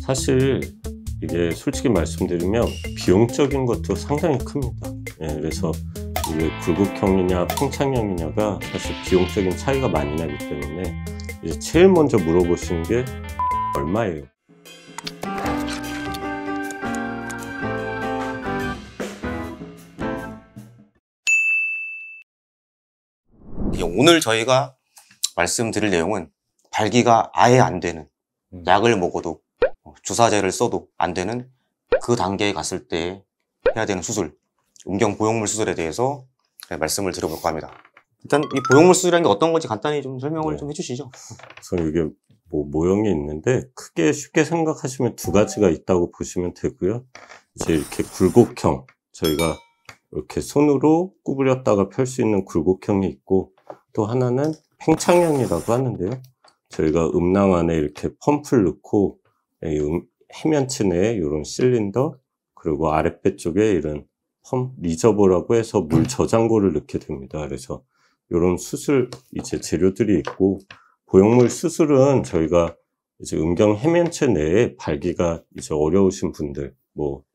사실 이게 솔직히 말씀드리면 비용적인 것도 상당히 큽니다. 그래서 이게 굴곡형이냐 팽창형이냐가 사실 비용적인 차이가 많이 나기 때문에 이제 제일 먼저 물어보시는 게 얼마예요? 오늘 저희가 말씀드릴 내용은 발기가 아예 안 되는, 약을 먹어도 주사제를 써도 안 되는 그 단계에 갔을 때 해야 되는 수술, 음경 보형물 수술에 대해서 말씀을 드려볼까 합니다. 일단 이 보형물 수술이라는 게 어떤 건지 간단히 좀 설명을 좀 해주시죠. 그래서 이게 모형이 있는데 크게 쉽게 생각하시면 두 가지가 있다고 보시면 되고요. 이제 이렇게 굴곡형, 저희가 이렇게 손으로 구부렸다가 펼 수 있는 굴곡형이 있고, 또 하나는 팽창형이라고 하는데요. 저희가 음낭 안에 이렇게 펌프를 넣고 해면체 내에 이런 실린더, 그리고 아랫배 쪽에 이런 리저버라고 해서 물 저장고를 넣게 됩니다. 그래서 이런 수술 이제 재료들이 있고, 보형물 수술은 저희가 이제 음경 해면체 내에 발기가 이제 어려우신 분들,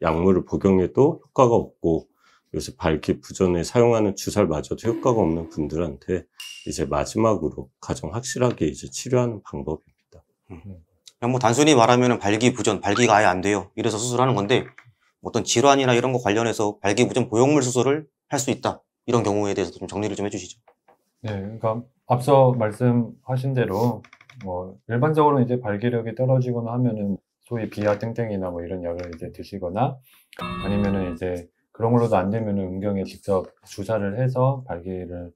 약물을 복용해도 효과가 없고, 요새 발기 부전에 사용하는 주사를 맞아도 효과가 없는 분들한테 이제 마지막으로 가장 확실하게 이제 치료하는 방법입니다. 그냥 단순히 말하면 발기 부전, 발기가 아예 안 돼요, 이래서 수술하는 건데, 어떤 질환이나 이런 거 관련해서 발기 부전 보형물 수술을 할 수 있다, 이런 경우에 대해서 좀 정리를 좀 해주시죠. 네, 그러니까 앞서 말씀하신 대로 일반적으로 이제 발기력이 떨어지거나 하면은 소위 비아 땡땡이나 이런 약을 이제 드시거나, 아니면은 이제 그런 걸로도 안 되면은 음경에 직접 주사를 해서 발기를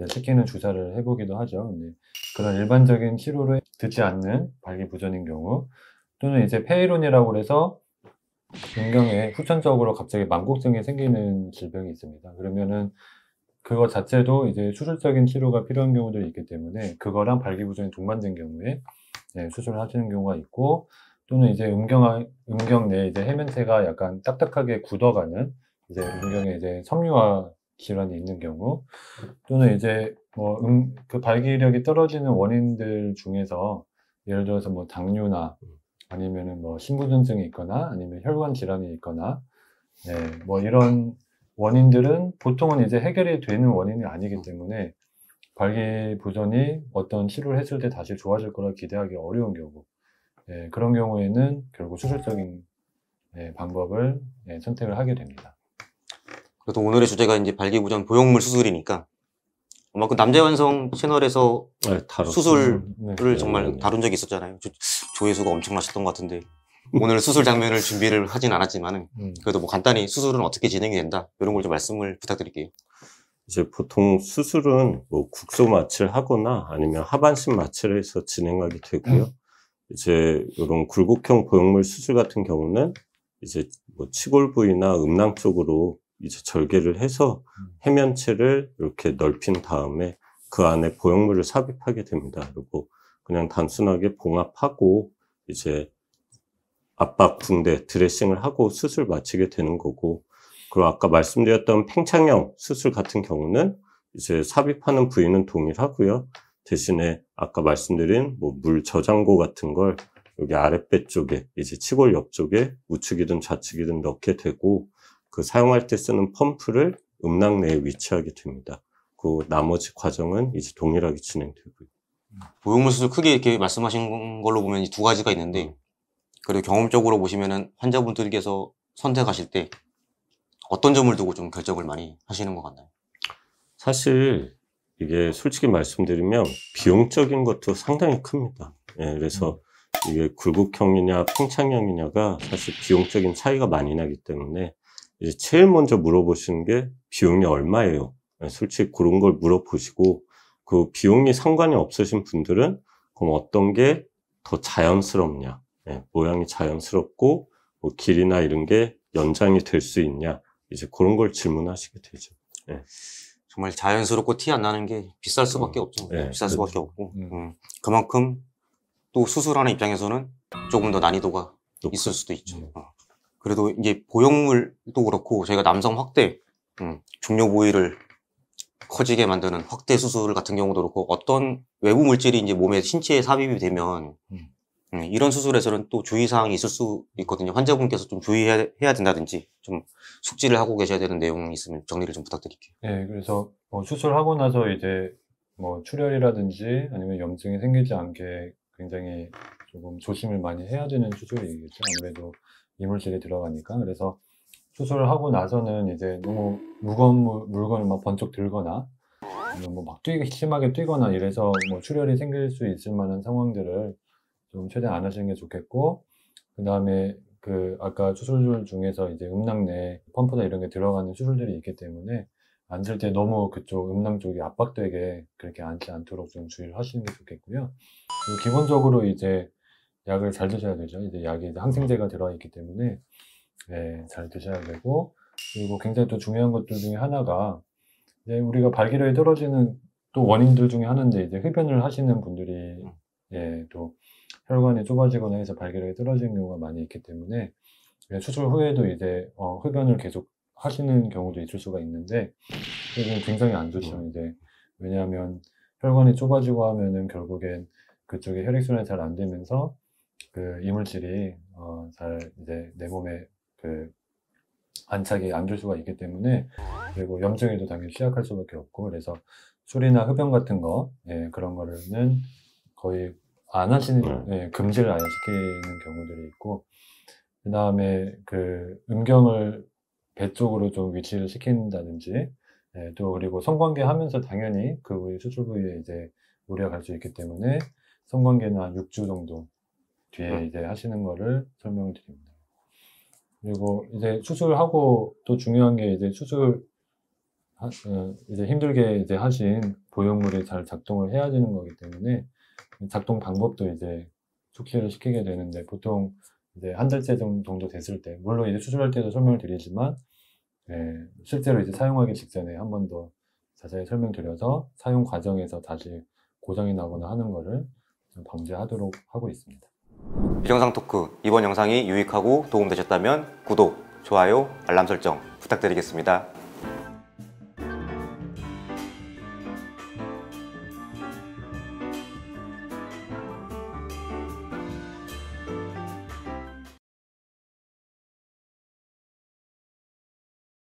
시키는 주사를 해보기도 하죠. 근데 그런 일반적인 치료를 듣지 않는 발기 부전인 경우, 또는 이제 폐이론이라고 해서 음경에 후천적으로 갑자기 만곡증이 생기는 질병이 있습니다. 그러면은 그거 자체도 이제 수술적인 치료가 필요한 경우도 있기 때문에 그거랑 발기 부전이 동반된 경우에 수술을 하시는 경우가 있고, 또는 이제 음경 내에 이제 해면체가 약간 딱딱하게 굳어가는 이제 음경에 이제 섬유화 질환이 있는 경우, 또는 이제 그 발기력이 떨어지는 원인들 중에서 예를 들어서 당뇨나 아니면은 신부전증이 있거나 아니면 혈관 질환이 있거나, 이런 원인들은 보통은 이제 해결이 되는 원인이 아니기 때문에 발기 부전이 어떤 치료를 했을 때 다시 좋아질 거라 기대하기 어려운 경우, 그런 경우에는 결국 수술적인 방법을 선택을 하게 됩니다. 그래도 오늘의 주제가 이제 발기 부전 보형물 수술이니까 아마 그 남자완성 채널에서 수술을 정말 다룬 적이 있었잖아요. 조회수가 엄청나셨던 것 같은데 오늘 수술 장면을 준비를 하진 않았지만은 그래도 간단히 수술은 어떻게 진행이 된다, 이런 걸 좀 말씀을 부탁드릴게요. 이제 보통 수술은 국소 마취를 하거나 아니면 하반신 마취를 해서 진행하게 되고요. 이제 이런 굴곡형 보형물 수술 같은 경우는 이제 치골 부위나 음낭 쪽으로 이제 절개를 해서 해면체를 이렇게 넓힌 다음에 그 안에 보형물을 삽입하게 됩니다. 그리고 그냥 단순하게 봉합하고 이제 압박, 붕대, 드레싱을 하고 수술 마치게 되는 거고, 그리고 아까 말씀드렸던 팽창형 수술 같은 경우는 이제 삽입하는 부위는 동일하고요. 대신에 아까 말씀드린 물 저장고 같은 걸 여기 아랫배 쪽에 이제 치골 옆쪽에 우측이든 좌측이든 넣게 되고, 그 사용할 때 쓰는 펌프를 음낭 내에 위치하게 됩니다. 그 나머지 과정은 이제 동일하게 진행되고요. 보형물 수술 크게 이렇게 말씀하신 걸로 보면 두 가지가 있는데, 그리고 경험적으로 보시면은 환자분들께서 선택하실 때 어떤 점을 두고 좀 결정을 많이 하시는 것 같나요? 사실 이게 솔직히 말씀드리면 비용적인 것도 상당히 큽니다. 그래서 이게 굴곡형이냐 팽창형이냐가 사실 비용적인 차이가 많이 나기 때문에 이제 제일 먼저 물어보시는 게 비용이 얼마예요? 솔직히 그런 걸 물어보시고, 그 비용이 상관이 없으신 분들은 그럼 어떤 게 더 자연스럽냐, 모양이 자연스럽고 길이나 이런 게 연장이 될 수 있냐, 이제 그런 걸 질문하시게 되죠. 정말 자연스럽고 티 안 나는 게 비쌀 수밖에 없죠. 비쌀 수밖에 없고, 그만큼 또 수술하는 입장에서는 조금 더 난이도가 있을 수도 있죠. 그래도 이제 보형물도 그렇고 저희가 남성 확대, 중요 부위를 커지게 만드는 확대 수술 같은 경우도 그렇고, 어떤 외부 물질이 이제 몸에 신체에 삽입이 되면 이런 수술에서는 또 주의사항이 있을 수 있거든요. 환자분께서 좀 주의해야 된다든지 좀 숙지를 하고 계셔야 되는 내용이 있으면 정리를 좀 부탁드릴게요. 네, 그래서 뭐 수술하고 나서 이제 뭐 출혈이라든지 아니면 염증이 생기지 않게 굉장히 조금 조심을 많이 해야 되는 수술이겠죠. 아무래도 이물질이 들어가니까. 그래서 수술을 하고 나서는 이제 너무 무거운 물건을 막 번쩍 들거나 아니면 뭐막 심하게 뛰거나 이래서 뭐 출혈이 생길 수 있을 만한 상황들을 좀 최대한 안 하시는 게 좋겠고, 그 다음에 그 아까 수술들 중에서 이제 음낭 내 펌프나 이런 게 들어가는 수술들이 있기 때문에 앉을 때 너무 그쪽 음낭 쪽이 압박되게 그렇게 앉지 않도록 좀 주의를 하시는 게 좋겠고요. 그리고 기본적으로 이제 약을 잘 드셔야 되죠. 이제 약이 이제 항생제가 들어있기 때문에 네, 잘 드셔야 되고, 그리고 굉장히 또 중요한 것들 중에 하나가 이제 우리가 발기력이 떨어지는 또 원인들 중에 하나인데 이제 흡연을 하시는 분들이 예, 또 혈관이 좁아지거나 해서 발기력이 떨어지는 경우가 많이 있기 때문에 수술 후에도 이제 흡연을 계속 하시는 경우도 있을 수가 있는데 이건 굉장히 안 좋죠. 이제 왜냐하면 혈관이 좁아지고 하면은 결국엔 그쪽에 혈액순환이 잘 안 되면서 그 이물질이 잘 이제 내 몸에 그 안착이 안 될 수가 있기 때문에, 그리고 염증에도 당연히 취약할 수밖에 없고, 그래서 술이나 흡연 같은 거 예, 그런 거는 거의 안 하시는 예, 금지를 아예 시키는 경우들이 있고, 그 다음에 그 음경을 배 쪽으로 좀 위치를 시킨다든지 예, 또 그리고 성관계 하면서 당연히 그 부위 수술 부위에 이제 우리가 갈 수 있기 때문에 성관계는 한 6주 정도 뒤에 이제 하시는 거를 설명을 드립니다. 그리고 이제 수술하고 또 중요한 게 이제 이제 힘들게 이제 하신 보형물이 잘 작동을 해야 되는 거기 때문에 작동 방법도 이제 숙지를 시키게 되는데, 보통 이제 한 달째 정도 됐을 때, 물론 이제 수술할 때도 설명을 드리지만 예, 실제로 이제 사용하기 직전에 한 번 더 자세히 설명드려서 사용 과정에서 다시 고장이 나거나 하는 거를 좀 방지하도록 하고 있습니다. 비정상 토크, 이번 영상이 유익하고 도움되셨다면 구독, 좋아요, 알람 설정 부탁드리겠습니다.